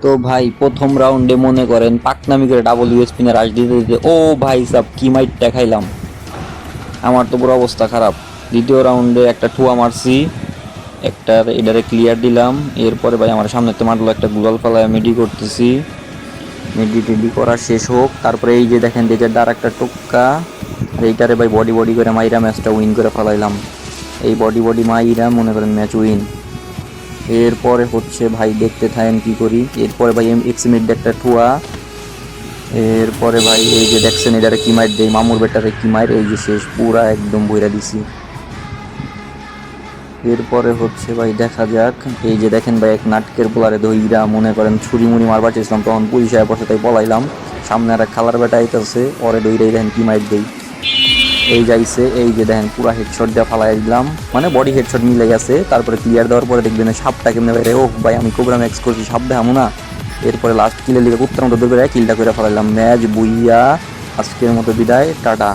তো ভাই প্রথম রাউন্ডে মনে করেন পাকনামি করে ডাবল স্পিনে রাশ দিতে দিতে ও ভাই সাব কি মাইট দেখাইলাম, আমার তো পুরো অবস্থা খারাপ। দ্বিতীয় রাউন্ডে একটা ঠুয়া মারছি, একটা এটারে ক্লিয়ার দিলাম। এরপরে ভাই আমার সামনে তো মারলো একটা গুগল ফালায় মিডি করতেছি, মিডি টিডি করা শেষ হোক, তারপরে এই যে দেখেন ডেজার্ট একটা টোক্কা, আর এইটারে ভাই বডি বডি করে মাইরা ম্যাচটা উইন করে ফেলাইলাম। এই বডি বডি মাইরা মনে করেন ম্যাচ উইন। এরপরে হচ্ছে ভাই দেখতে থাকেন কি করি। এরপরে ভাই এক্স মিড একটা ঠুয়া, এরপরে ভাই এই যে দেখছেন এটারে কি মাইর দেয়, মামুর বেটারে কি মাইর, এই যে শেষ পুরা একদম বইরা দিছি। এরপরে হচ্ছে ভাই দেখা যাক, এই যে দেখেন ভাই এক নাটকের পোলারে দইরা মনে করেন ছুরি মুড়ি মারবার চেয়েছিলাম, তখন পুলিশ আয় বসে তাই পলাইলাম। সামনে আর এক খালার বেটা আইতেছে, ওরে দইরাই দেখেন কি মাইর দেই, এই যাইছে, এই যে দেখেন পুরা হেডশট দিয়ে ফালাই দিলাম, মানে বডি হেডশট মিলে গেছে। তারপরে ক্লিয়ার দেওয়ার পরে দেখবেন সাপটা কেমনে বাইরে, ও ভাই আমি কোবরা ম্যাক্স করছি সাপ দেখামো না। এরপরে লাস্ট কিলের লিগে কুত্তার মতো দৌড় করে কিলটা করে ফেলাইলাম, ম্যাচ বুইয়া আজকের মতো বিদায়, টাটা।